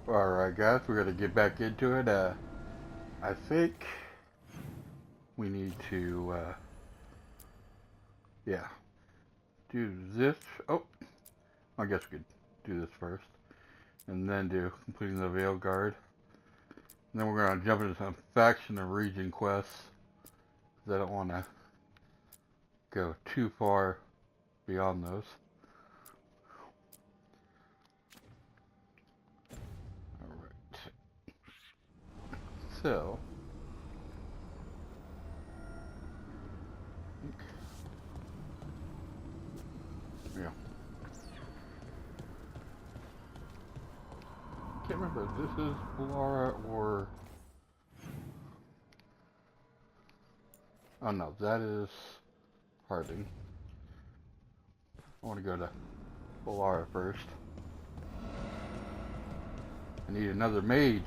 Alright guys, we're gonna get back into it. I think we need to, yeah, do this. Oh, I guess we could do this first. And then do completing the Veilguard. And then we're gonna jump into some faction and region quests. Because I don't want to go too far beyond those. Alright. So, yeah. Can't remember if this is Laura or... Oh no, that is Harding. I want to go to Laura first. I need another mage.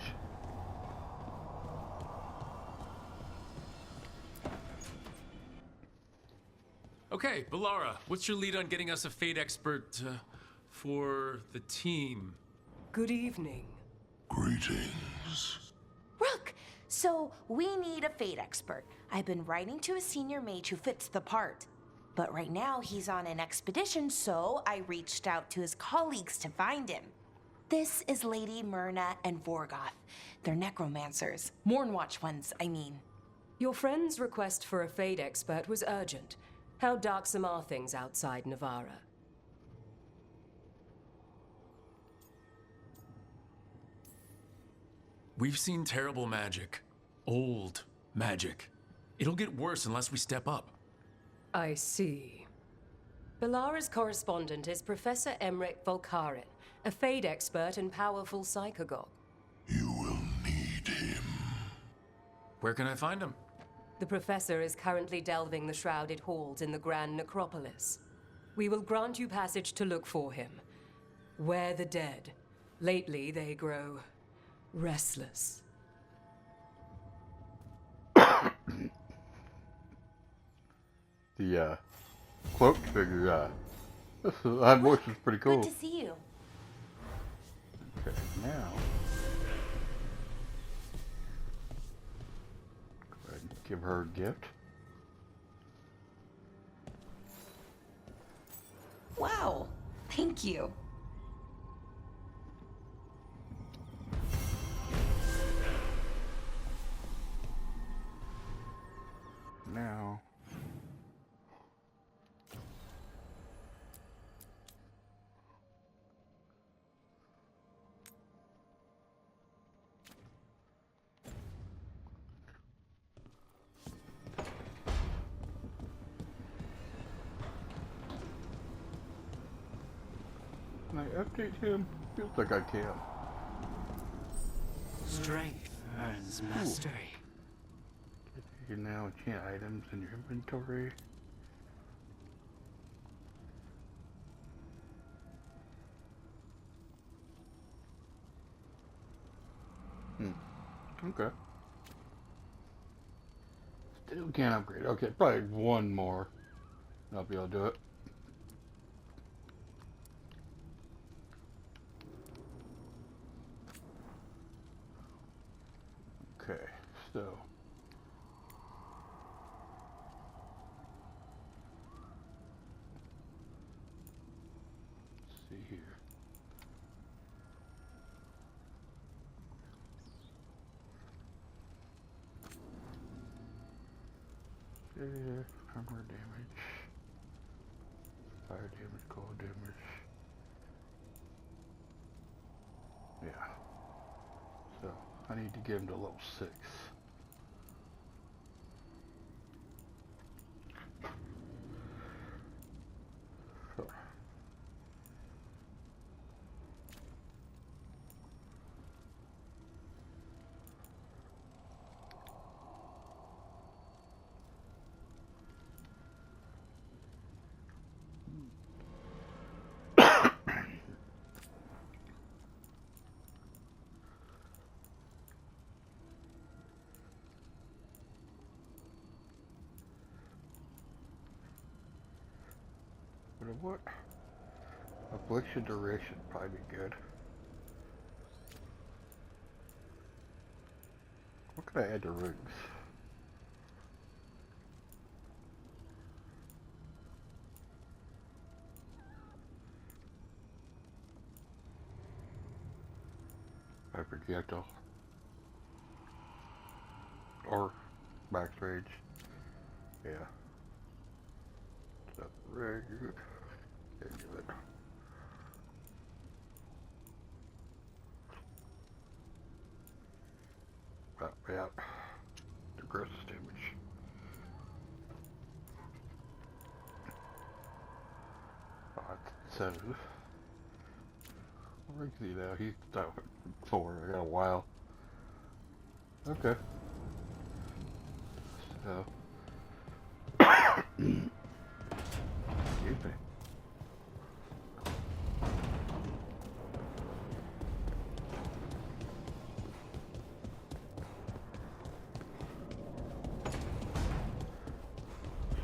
Okay, Balara, what's your lead on getting us a Fate expert for the team? Good evening. Greetings. Rook, so we need a Fate expert. I've been writing to a senior mage who fits the part. But right now he's on an expedition, so I reached out to his colleagues to find him. This is Lady Myrna and Vorgoth. They're necromancers. Mournwatch ones, I mean. Your friend's request for a Fade expert was urgent. How darksome are things outside Navarra? We've seen terrible magic. Old magic. It'll get worse unless we step up. I see. Balara's correspondent is Professor Emmerich Volkarin, a Fade expert and powerful psychagogue. You will need him. Where can I find him? The professor is currently delving the shrouded halls in the Grand Necropolis. We will grant you passage to look for him. Where the dead. Lately they grow restless. The cloaked figure, that voice is pretty cool. Good to see you. Okay, now go ahead and give her a gift. Wow, thank you. Now can I update him? Feels like I can. Strength earns mastery. You can now enchant items in your inventory. Okay. Still can't upgrade. Okay, probably one more. And I'll be able to do it. Okay, so let's see here. Armor damage, fire damage, cold damage. Yeah. So I need to get him to level 6. So. What? Affliction duration probably be good. What can I add to rings? A projectile. Or max range. Yeah. That's very good. Can't do it. Yeah. The gross damage. Oh, that's 7. Where is he now? He's down at 4. I got a while. Okay. So. Excuse me.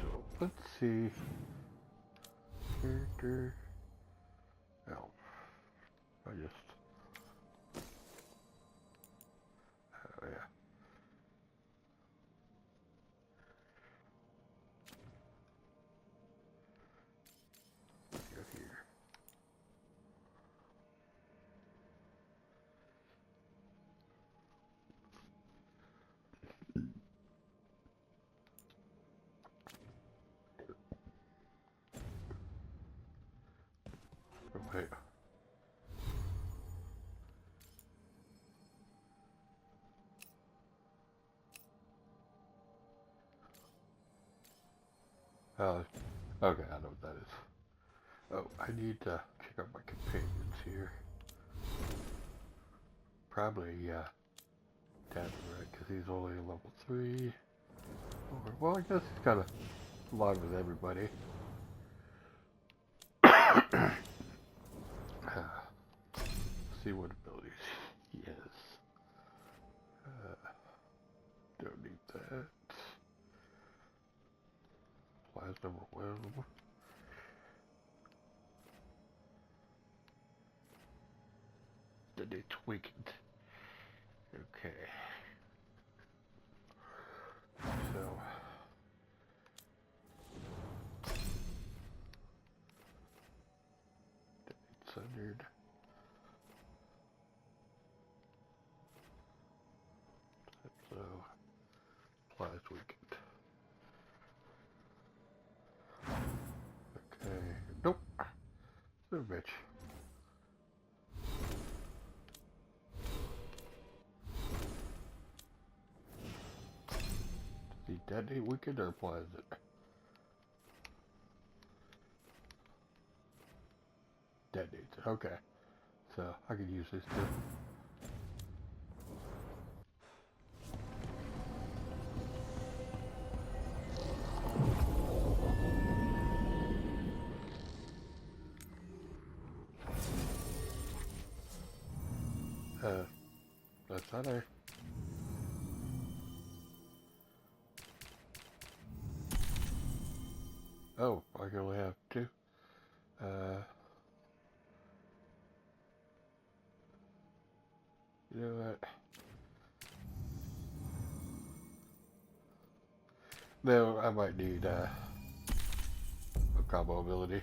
So, let's see. Character. Oh. I just. Oh, yeah. Go here. Oh, wait. Okay, I know what that is. Oh, I need to check out my companions here. Probably, Dad, right? Because he's only level 3. Well, I guess he's kind of along with everybody. See what abilities he has. Don't need that. Last overwhelm. Did they tweak it? Okay. So. Centered. So. Applies weekend. Okay. Nope. Son of a bitch. Does he detonate weekend or applies it? Detonates it. Okay. So I could use this too. That's not there. Oh, I can only have 2. You know what? No, I might need a combo ability.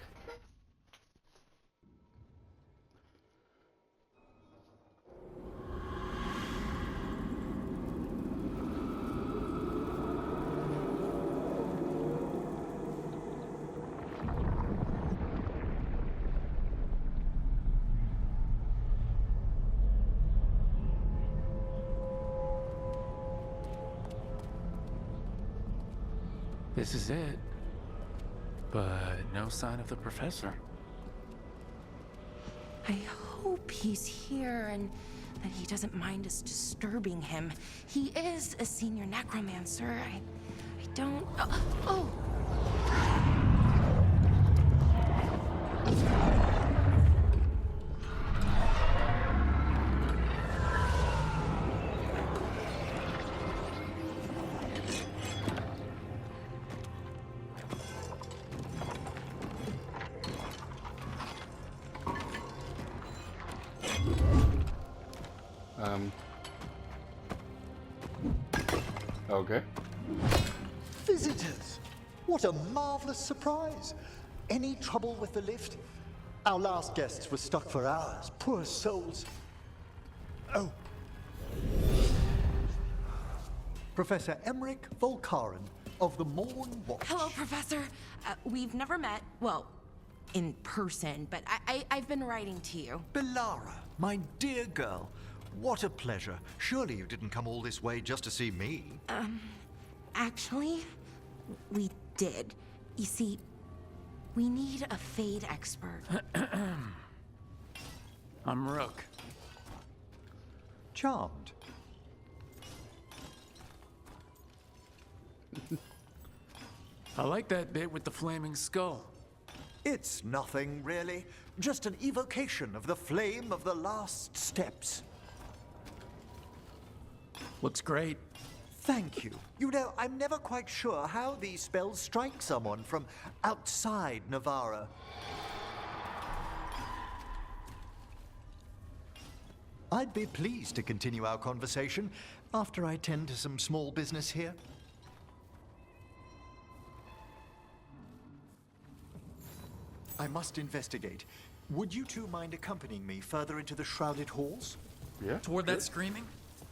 This is it. But no sign of the professor. I hope he's here and that he doesn't mind us disturbing him. He is a senior necromancer. I don't... Oh! Okay. Visitors! What a marvelous surprise! Any trouble with the lift? Our last guests were stuck for hours. Poor souls. Oh. Professor Emmerich Volkaren of the Morn Watch. Hello, Professor. We've never met. Well, in person, but I've been writing to you. Belara, my dear girl. What a pleasure. Surely you didn't come all this way just to see me. Actually, we did. You see, we need a Fade expert. I'm Rook. Charmed. I like that bit with the flaming skull. It's nothing, really. Just an evocation of the flame of the last steps. Looks great. Thank you. You know, I'm never quite sure how these spells strike someone from outside Navarra. I'd be pleased to continue our conversation after I tend to some small business here. I must investigate. Would you two mind accompanying me further into the shrouded halls? Yeah. Toward that screaming?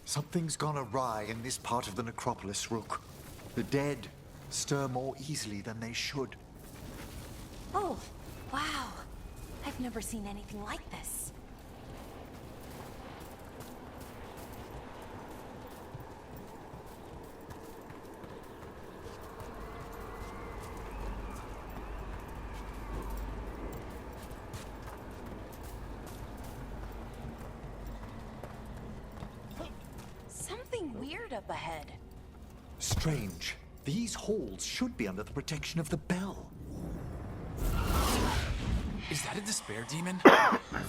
Something's gone awry in this part of the necropolis, Rook. The dead stir more easily than they should. Oh, wow. I've never seen anything like this. Something weird up ahead. Strange. These halls should be under the protection of the bell. Is that a despair demon?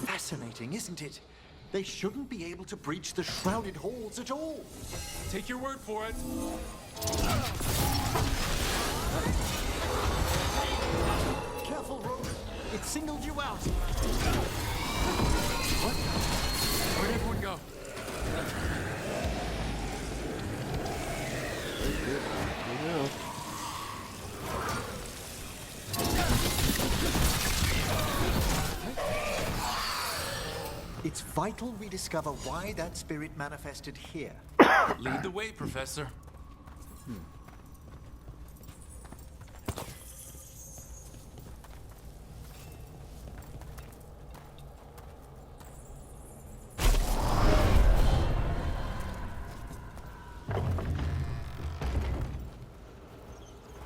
Fascinating, isn't it? They shouldn't be able to breach the shrouded halls at all. Take your word for it. Careful, Rook. It singled you out. What? Where'd everyone go? It's vital we discover why that spirit manifested here. Lead the way, Professor.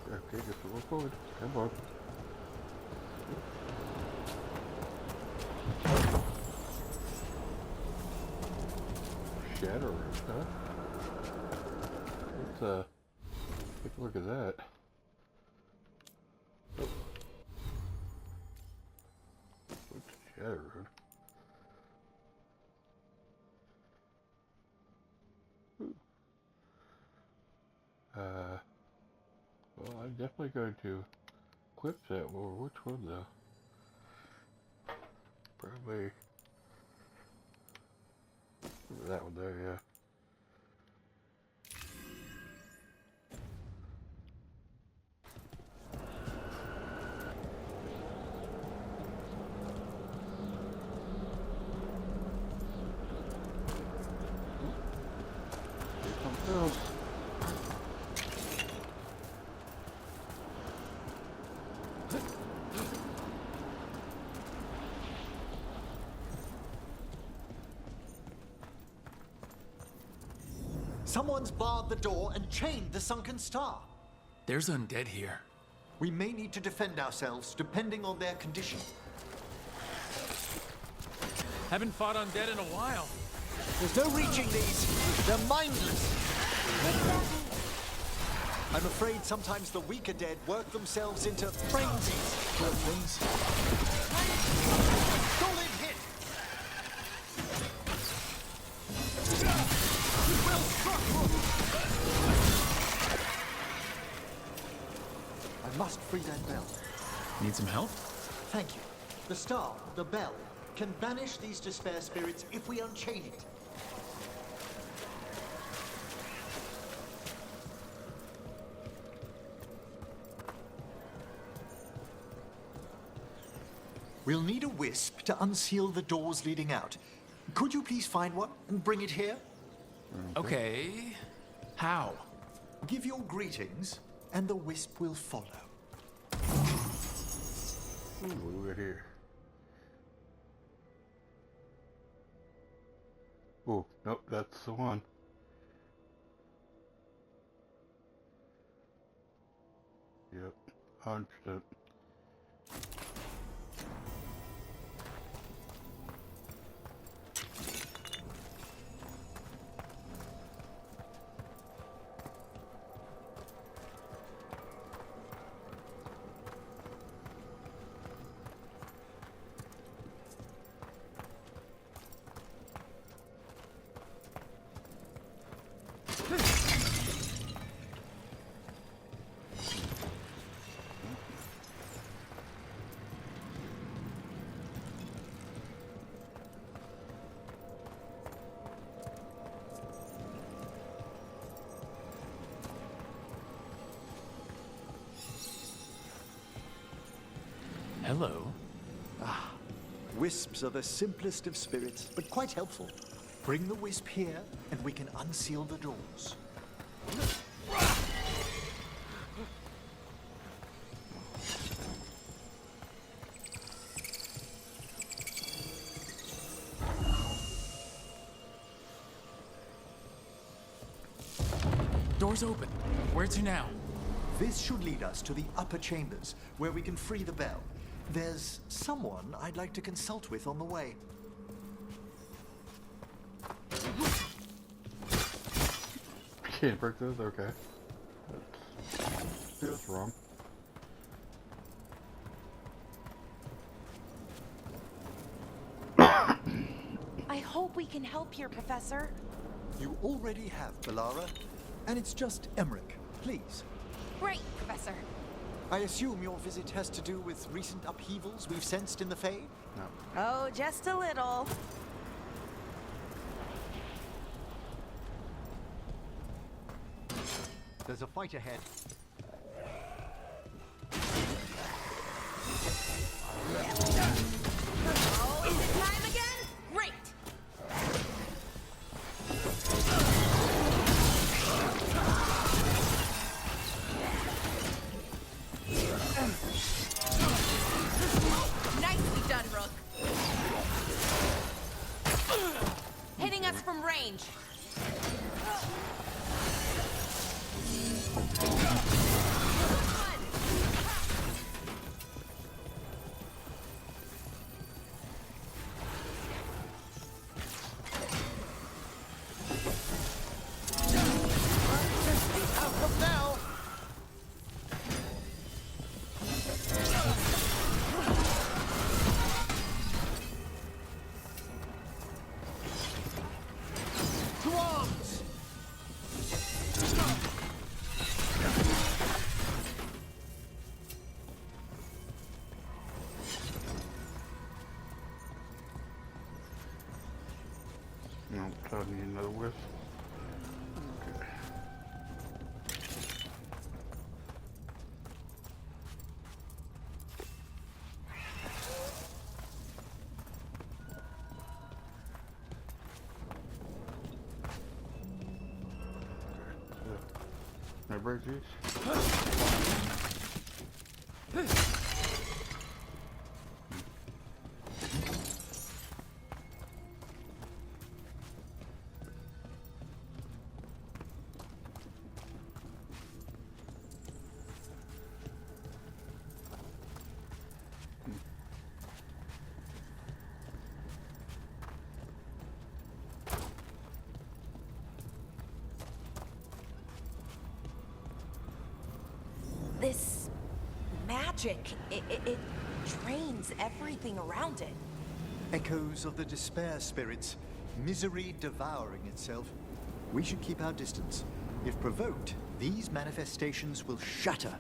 Okay, just a little forward. Come on. Shadow Root, huh? Let's take a look at that. Oh. What's Shadow Root? Well, I'm definitely going to equip that. Well, which one though? Probably that one there, yeah. Here comes else. Someone's barred the door and chained the sunken star. There's undead here. We may need to defend ourselves depending on their condition. Haven't fought undead in a while. There's no reaching these. They're mindless. I'm afraid sometimes the weaker dead work themselves into frenzies. Poor things. Solid hit. Well struck, Rook. I must free that bell. Need some help? Thank you. The star, the bell, can banish these despair spirits if we unchain it. We'll need a wisp to unseal the doors leading out. Could you please find one and bring it here? Okay. How? Give your greetings, and the wisp will follow. Ooh, what do we got here? Oh, nope, that's the one. Yep, 100%. Hello. Wisps are the simplest of spirits, but quite helpful. Bring the wisp here, and we can unseal the doors. Door's open. Where to now? This should lead us to the upper chambers, where we can free the bell. There's someone I'd like to consult with on the way. Can't break those? Okay. That's wrong. I hope we can help here, Professor. You already have, Velara. And it's just Emmerich. Please. Right, Professor. I assume your visit has to do with recent upheavals we've sensed in the Fae? No. Oh, just a little. There's a fight ahead. Oh, is it time again? Great! Nicely done, Rook. Hitting us from range. No, so I need another wisp. Okay. Can I break these? This magic, it drains everything around it. Echoes of the despair spirits, misery devouring itself. We should keep our distance. If provoked, these manifestations will shatter.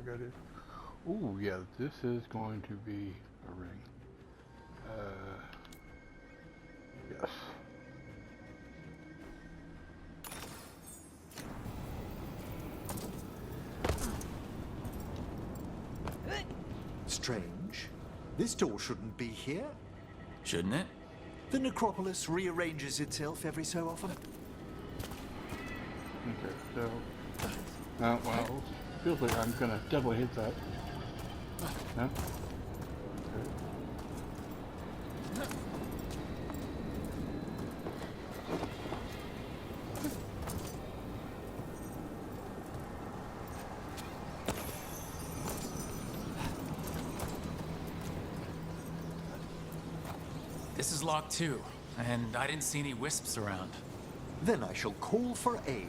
gotta do. Ooh, yeah, this is going to be a ring. Yes. Strange. This door shouldn't be here. Shouldn't it? The necropolis rearranges itself every so often. Okay, so... well, feels like I'm gonna definitely hit that. No? Okay. This is locked too, and I didn't see any wisps around. Then I shall call for aid.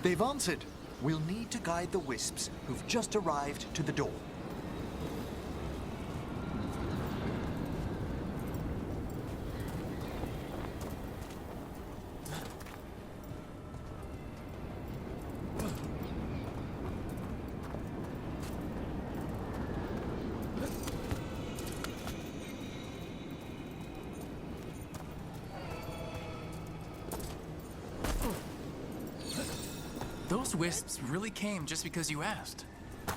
They've answered. We'll need to guide the wisps who've just arrived to the door. Those wisps really came just because you asked.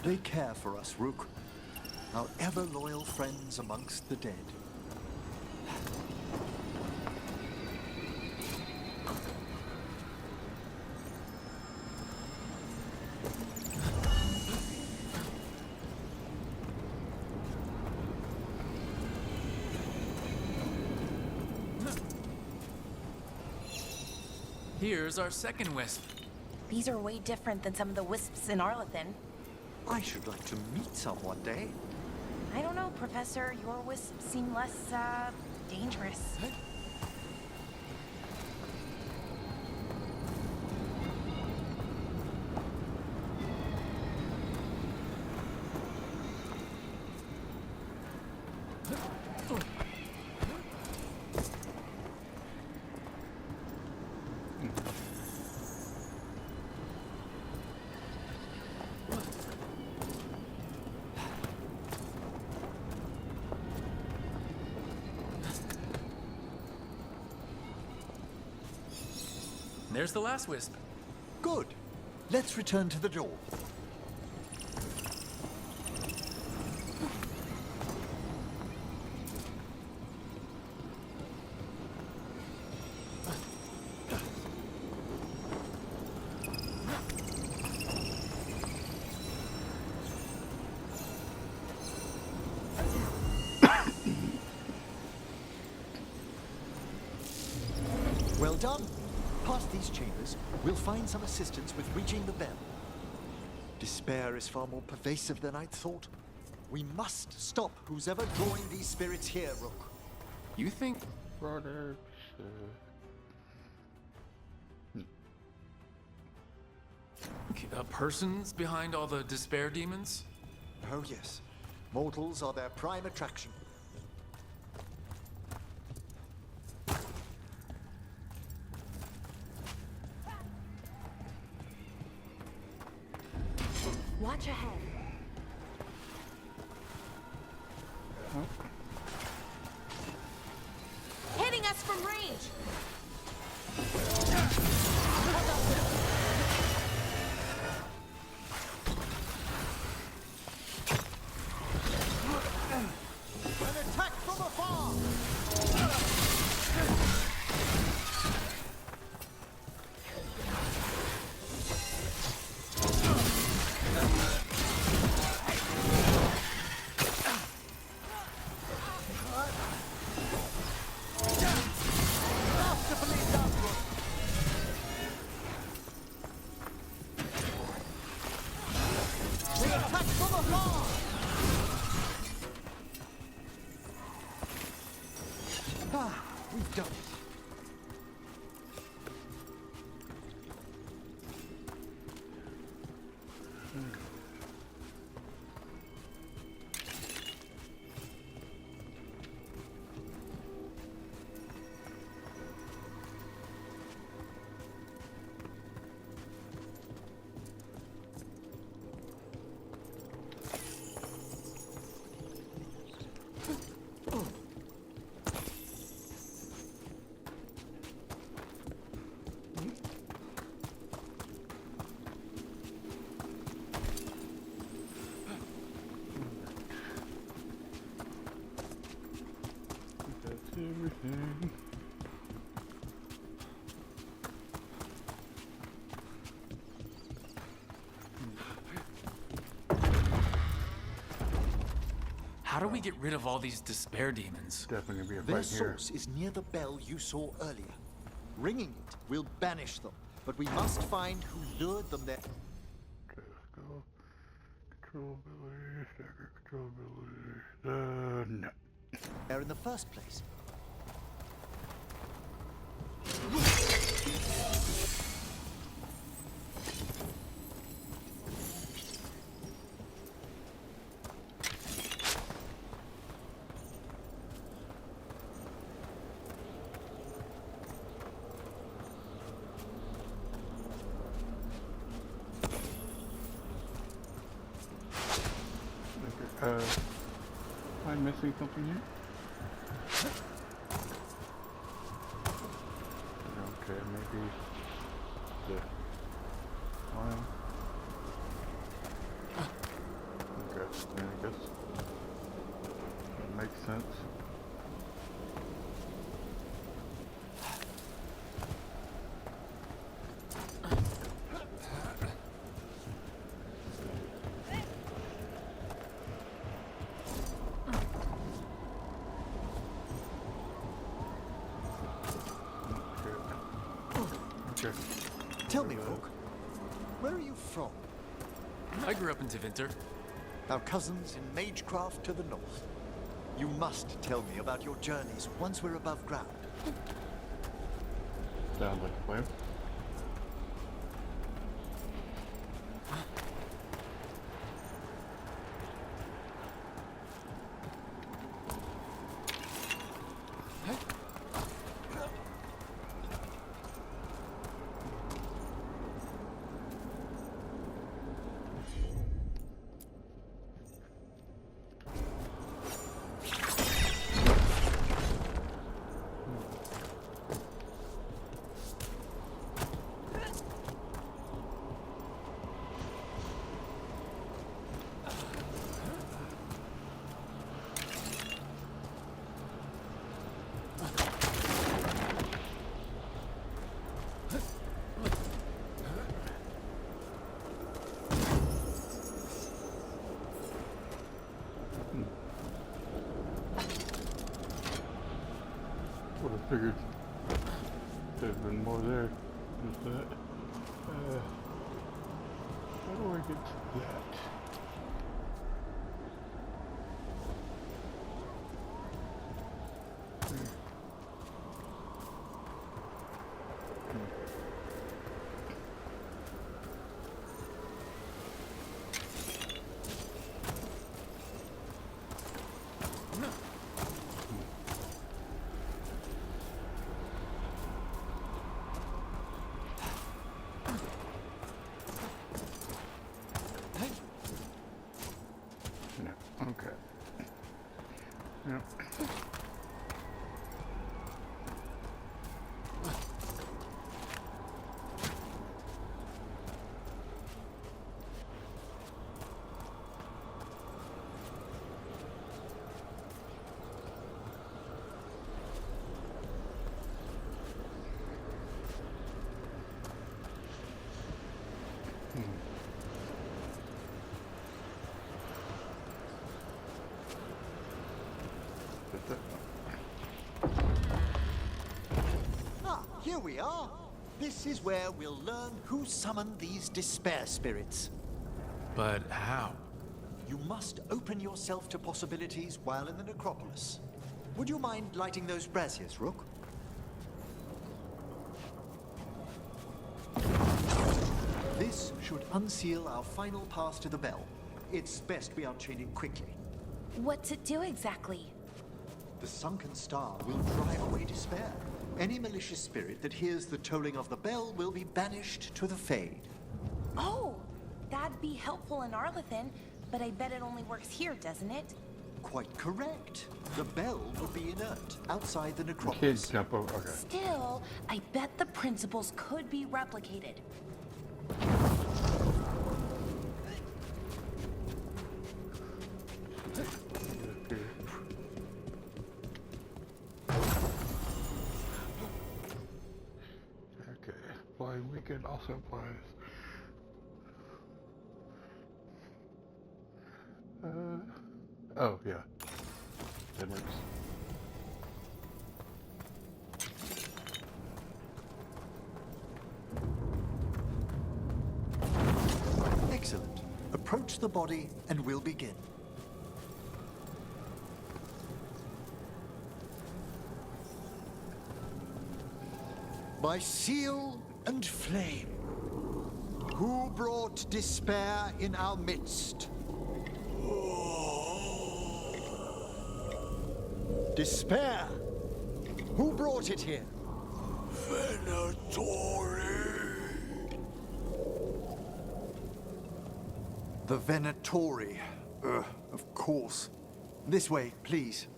They care for us, Rook. Our ever-loyal friends amongst the dead. Here's our second wisp. These are way different than some of the wisps in Arlethan. I should like to meet some one day. I don't know, Professor. Your wisps seem less, dangerous. There's the last wisp. Good. Let's return to the door. Well done. Past these chambers, we'll find some assistance with reaching the bell. Despair is far more pervasive than I'd thought. We must stop who's ever drawing these spirits here, Rook. You think Products. a person's behind all the despair demons? Oh yes, mortals are their prime attraction. Watch ahead. Hitting us from range. An attack from afar! how do we get rid of all these despair demons? Definitely gonna be a Their fight here. source is near the bell you saw earlier. Ringing it will banish them, but we must find who lured them there. Okay, let's go. Control ability, stagger control ability. No. There in the first place. Am I missing something here? Okay, maybe this one. Okay, I guess that makes sense. Okay. Tell me, Rook, where are you from? I grew up in Tevinter. Our cousins in Magecraft to the north. You must tell me about your journeys once we're above ground. Sounds like a plan. Would have figured there'd been more there. Just that. How do I get to that? No. Okay. Yep. Ah, here we are. This is where we'll learn who summoned these despair spirits. But how? You must open yourself to possibilities while in the necropolis. Would you mind lighting those braziers, Rook? This should unseal our final pass to the bell. It's best we unchain it quickly. What's it do exactly? The sunken star will drive away despair. Any malicious spirit that hears the tolling of the bell will be banished to the Fade. Oh, that'd be helpful in Arlethan, but I bet it only works here, doesn't it? Quite correct. The bell would be inert outside the Kids necropolis. jump over. Okay. Still, I bet the principles could be replicated. Okay. Flying Weekend also applies. Oh, yeah. that works. Excellent. Approach the body and we'll begin. By seal and flame, who brought despair in our midst? Despair! Who brought it here? Venatori. The Venatori. Of course. This way, please.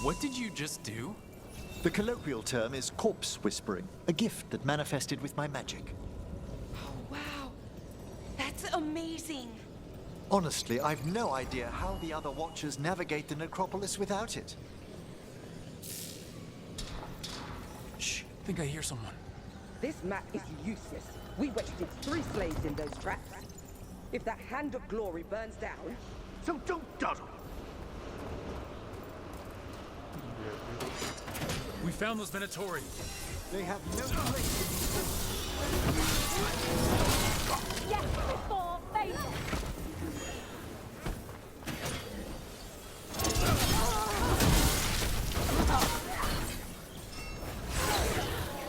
What did you just do? The colloquial term is corpse whispering, a gift that manifested with my magic. Oh, wow. That's amazing. Honestly, I've no idea how the other Watchers navigate the necropolis without it. Shh, I think I hear someone. This map is useless. We wasted 3 slaves in those traps. If that Hand of Glory burns down... So don't dawdle! We found those Venatori. They have no place in these rooms. Yes, before Vader!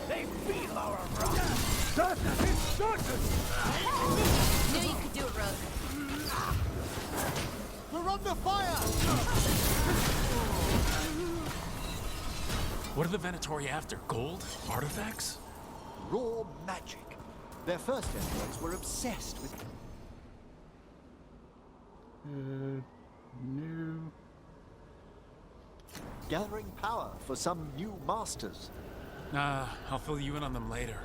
They feel our wrath! Certain! It's certain! Knew you could do it, Rogue. We're under fire! What are the Venatori after? Gold? Artifacts? Raw magic. Their first emperors were obsessed with... New. gathering power for some new masters. I'll fill you in on them later.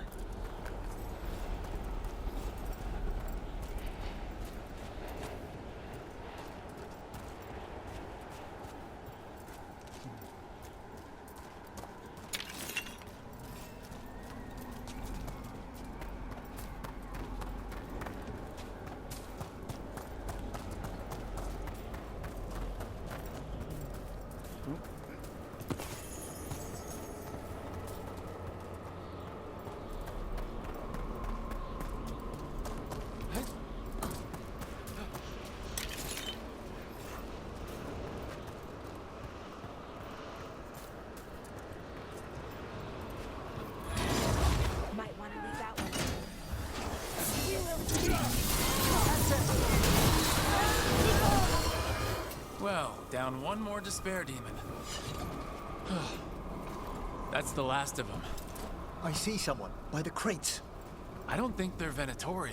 Might want to leave that one. Well, down one more despair demon. That's the last of them. I see someone by the crates. I don't think they're Venatori.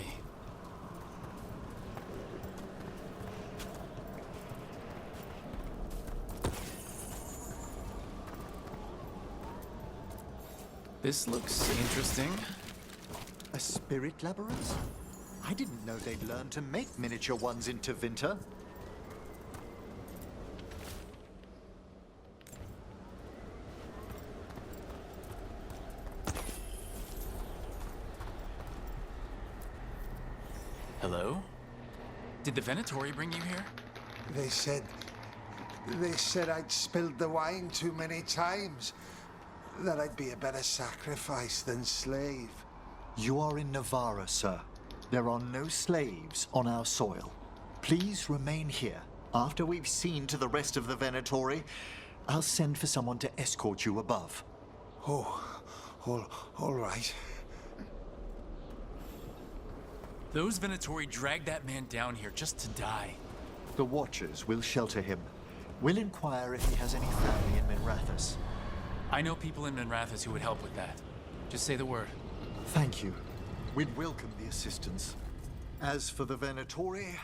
This looks interesting. A spirit labyrinth? I didn't know they'd learned to make miniature ones in Tevinter. Hello? Did the Venatori bring you here? They said I'd spilled the wine too many times. That I'd be a better sacrifice than slave. You are in Navarra, sir. There are no slaves on our soil. Please remain here. After we've seen to the rest of the Venatori, I'll send for someone to escort you above. Oh, all right. Those Venatori dragged that man down here just to die. The Watchers will shelter him. We'll inquire if he has any family in Minrathous. I know people in Minrathous who would help with that. Just say the word. Thank you. We'd welcome the assistance. As for the Venatori,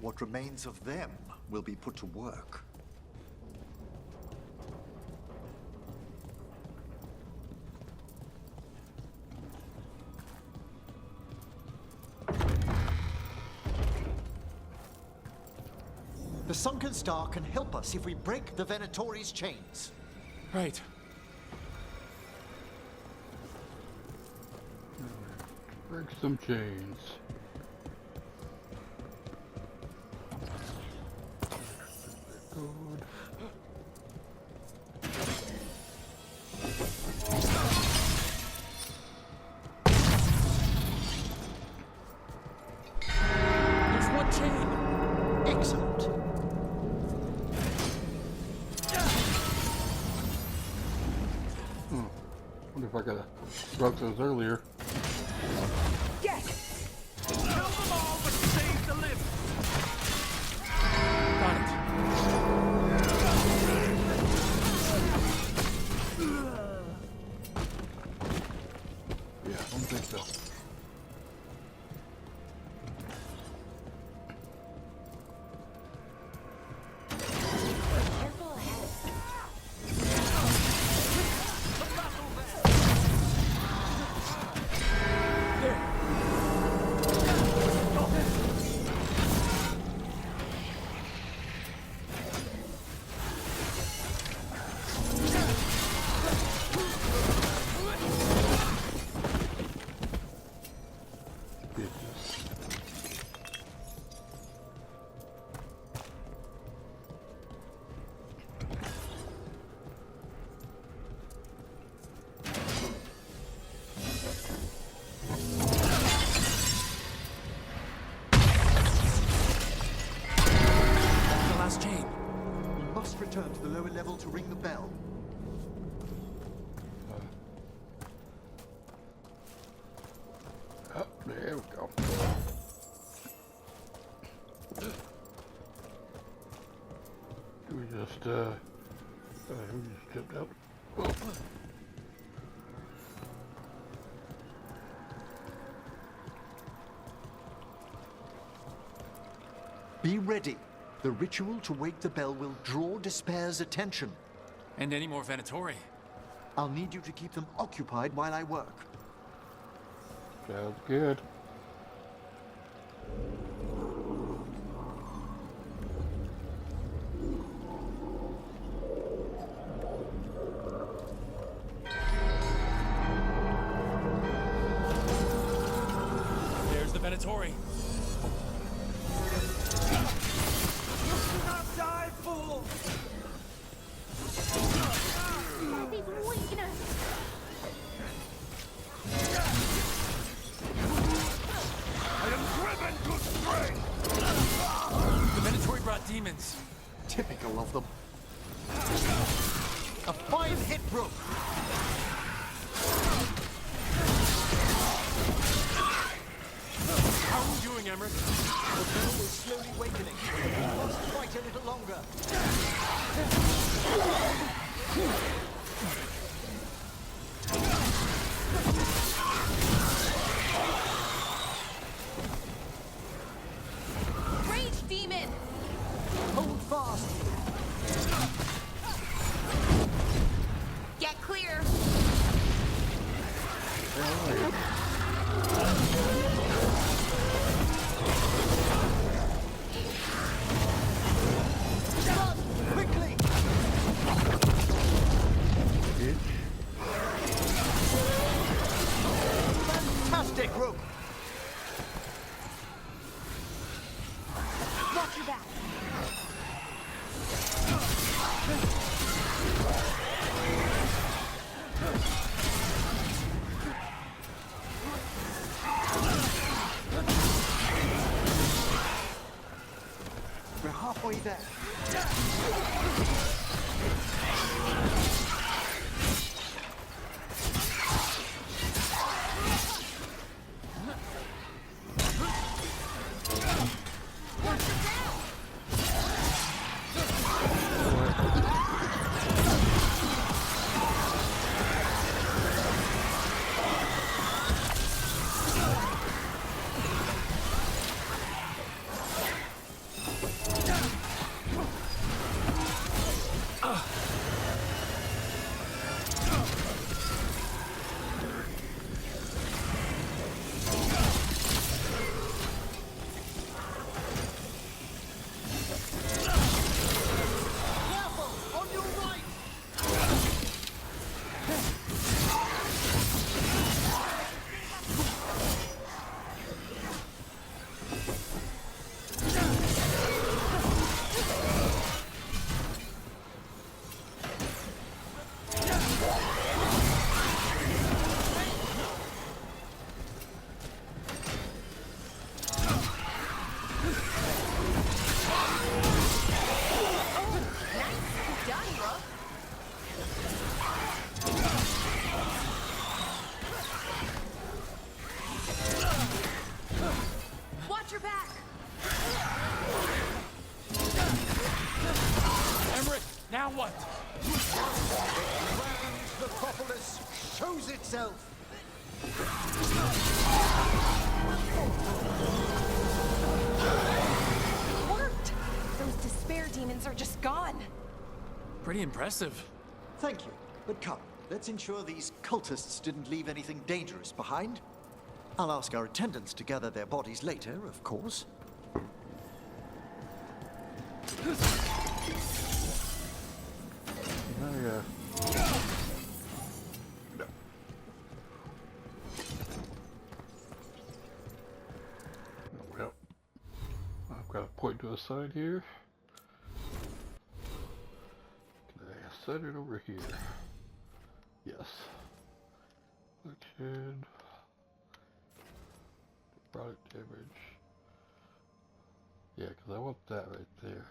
what remains of them will be put to work. The Sunken Star can help us if we break the Venatori's chains. Right. Break some chains. Good. if I could have broke those earlier. Yes! Kill them all, but save the living. Got it. Yeah, I don't think so. Careful ahead. The last chain. We must return to the lower level to ring the bell. Oh, there we go. We just tipped up. Oh. Be ready. The ritual to wake the bell will draw Despair's attention. And any more Venatori. I'll need you to keep them occupied while I work. Sounds good. There's the Venatori. Die, fool! That's even weakness. I am driven to strength! The Venatori brought demons. Typical of them. A fine hit, Rook. How are we doing, Emmerich? The bell is slowly wakening. We must fight a little longer. Rage demon! Hold fast. Get clear! Quickly! Fantastic, Rook. Watch your back. We're halfway there. Now what? The necropolis shows itself. It worked! Those despair demons are just gone. Pretty impressive. Thank you, but come, let's ensure these cultists didn't leave anything dangerous behind. I'll ask our attendants to gather their bodies later, of course. Well, I've got a point to the side here. Can I set it over here? Yes. Affliction. Product damage. Yeah, because I want that right there.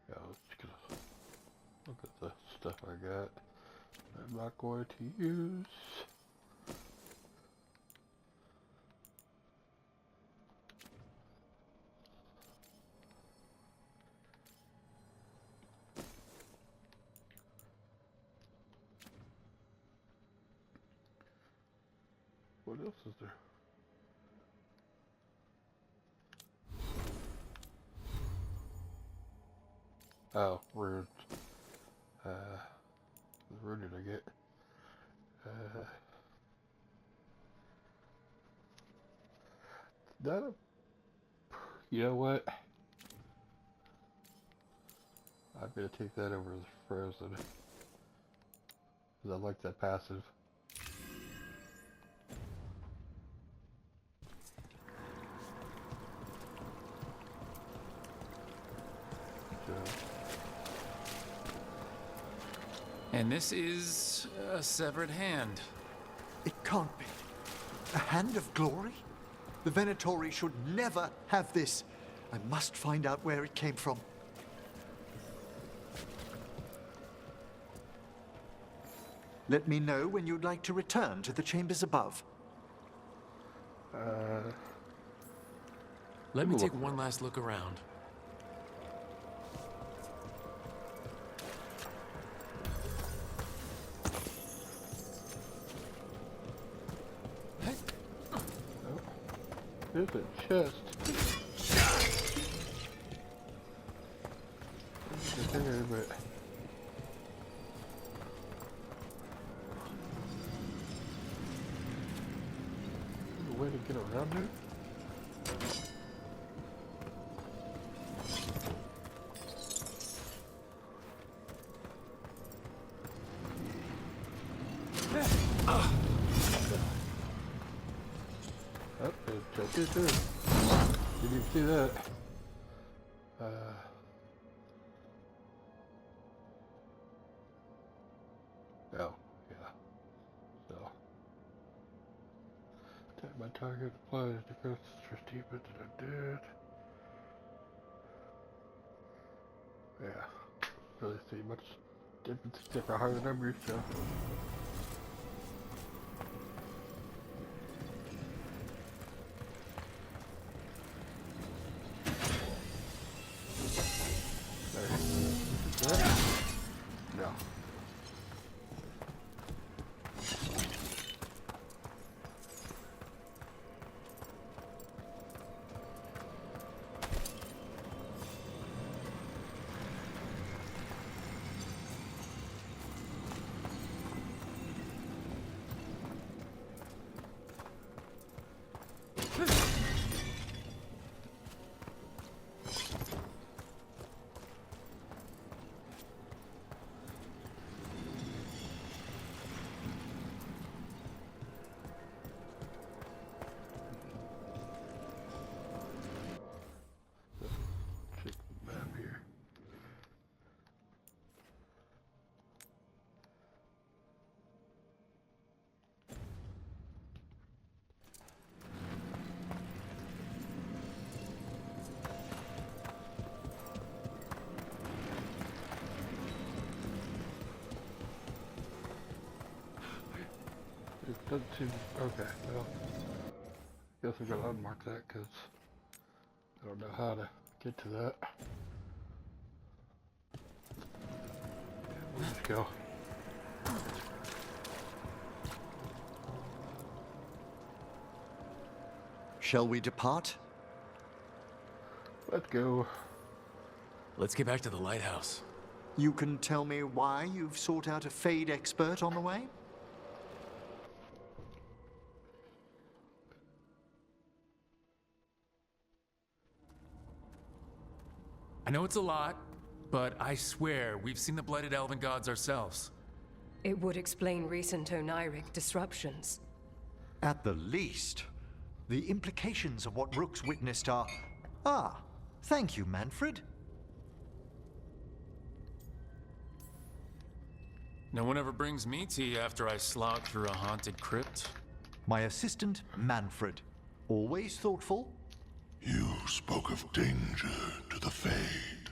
Yeah, let's just look at the stuff I got. I'm not going to use. What else is there? Oh, runes. The rune did I get? That a, you know what? I'm gonna take that over as frozen. Cause I like that passive. And this is a severed hand. It can't be. A hand of glory? The Venatori should never have this. I must find out where it came from. Let me know when you'd like to return to the chambers above. Let me take one last look around. There's a chest. It's there, but a way to get around it? Oh, there's a chest here too. Didn't even see that. Oh, yeah. So, attack my target applies defense for demons that I did. Yeah, really see much difference except for higher numbers, so. No. It doesn't seem... Okay, well... Guess I'm gonna unmark that, because... I don't know how to get to that. We'll just go. Shall we depart? Let's go. Let's get back to the lighthouse. You can tell me why you've sought out a Fade expert on the way? I know it's a lot, but I swear we've seen the blighted elven gods ourselves. It would explain recent Oniric disruptions. At the least. The implications of what Rook's witnessed are... Ah, thank you, Manfred. No one ever brings me tea after I slog through a haunted crypt. My assistant, Manfred. Always thoughtful. You spoke of danger to the Fade.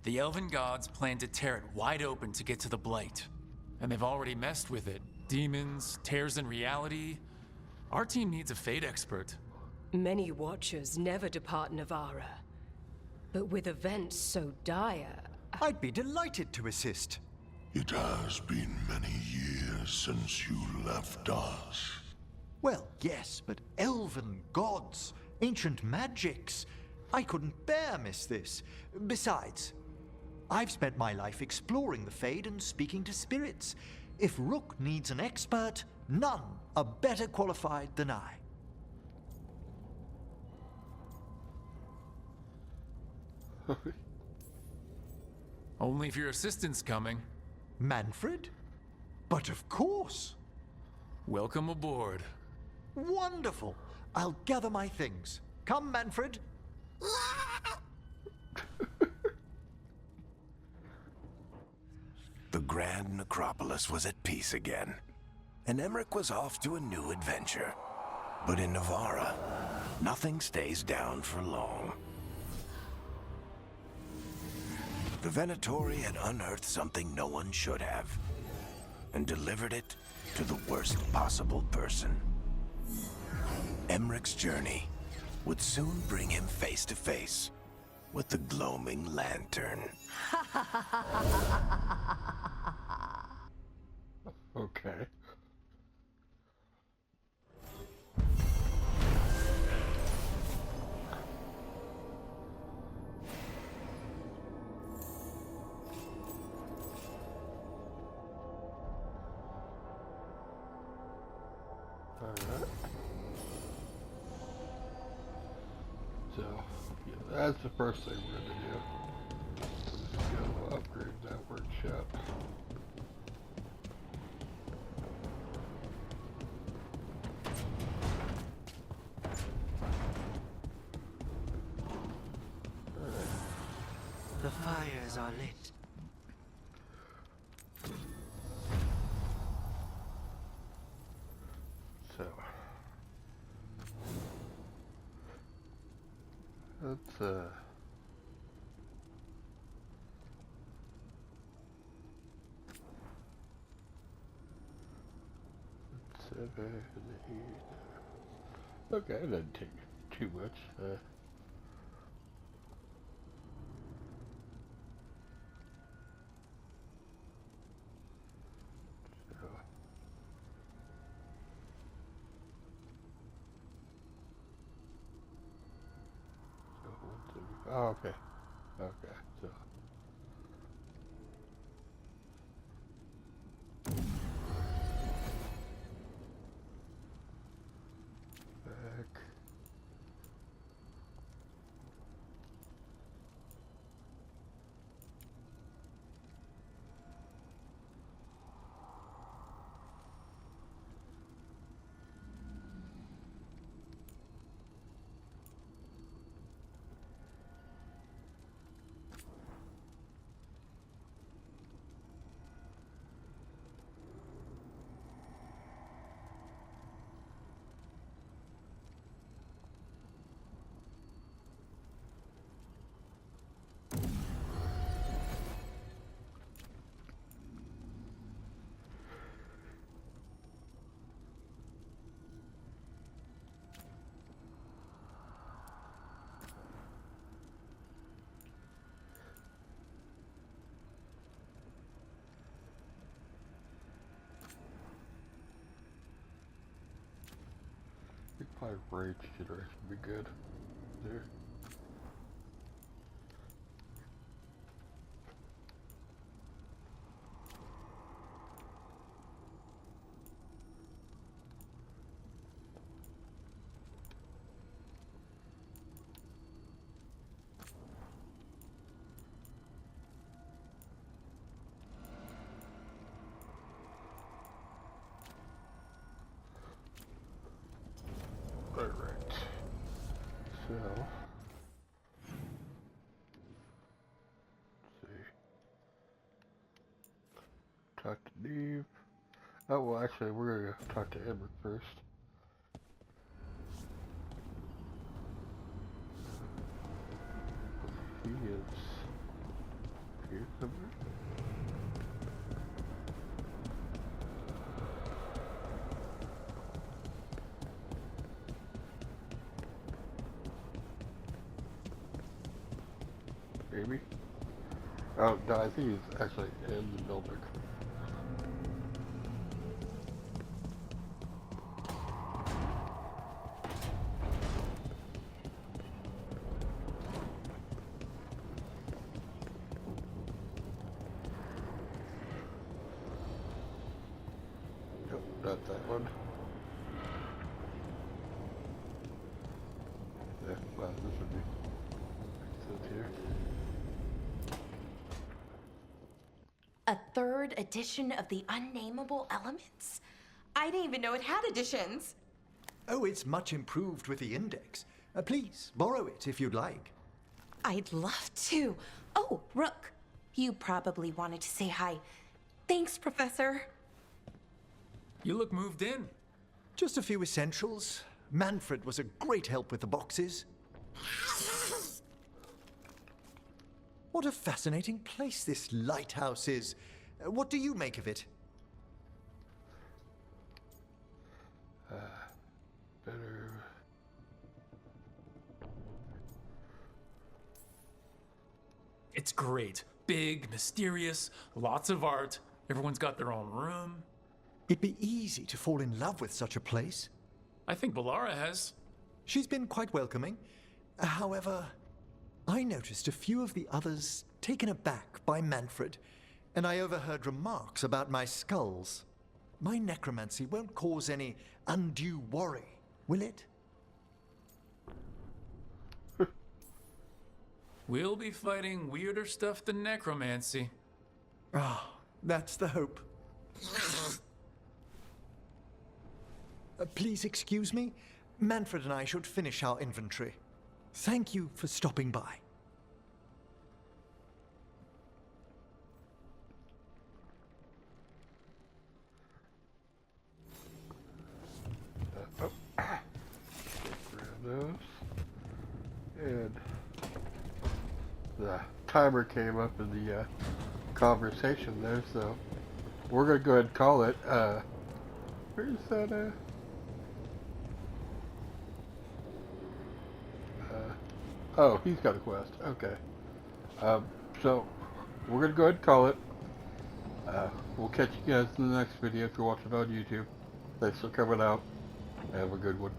The elven gods plan to tear it wide open to get to the blight. And they've already messed with it. Demons, tears in reality. Our team needs a Fade expert. Many Watchers never depart Navara. But with events so dire... I'd be delighted to assist. It has been many years since you left us. Well, yes, but elven gods, ancient magics. I couldn't bear miss this. Besides, I've spent my life exploring the Fade and speaking to spirits. If Rook needs an expert, none are better qualified than I. Only if your assistant's coming. Manfred? But of course. Welcome aboard. Wonderful. I'll gather my things. Come, Manfred. The Grand Necropolis was at peace again, and Emmerich was off to a new adventure. But in Navara, nothing stays down for long. The Venatori had unearthed something no one should have, and delivered it to the worst possible person. Emmerich's journey would soon bring him face to face with the gloaming lantern. Okay. Alright. So, yeah, that's the first thing we're going to do. Let's go upgrade that workshop. The fires are lit. So, let's okay, that didn't take too much. Oh, okay. Okay, so. Back. Probably rage generation would be good. There. Alright. So, let's see. Talk to Neve. Oh, well, actually, we're gonna talk to Emmerich first. He is here somewhere. Maybe? Oh, no, I think he's actually in the building. Nope, not that one. Yeah, well, this would be access here. A third edition of the Unnameable Elements? I didn't even know it had editions. Oh, it's much improved with the index. Please, borrow it if you'd like. I'd love to. Oh, Rook, you probably wanted to say hi. Thanks, Professor. You look moved in. Just a few essentials. Manfred was a great help with the boxes. What a fascinating place this lighthouse is. What do you make of it? Better. It's great. Big, mysterious, lots of art. Everyone's got their own room. It'd be easy to fall in love with such a place. I think Bellara has. She's been quite welcoming. However, I noticed a few of the others taken aback by Manfred, and I overheard remarks about my skulls. My necromancy won't cause any undue worry, will it? We'll be fighting weirder stuff than necromancy. Ah, that's the hope. Please excuse me. Manfred and I should finish our inventory. Thank you for stopping by. Get rid of those. And the timer came up in the conversation there, so we're gonna go ahead and call it. Where's that? Oh, he's got a quest. Okay. So we're gonna go ahead and call it. We'll catch you guys in the next video if you're watching on YouTube. Thanks for coming out. Have a good one.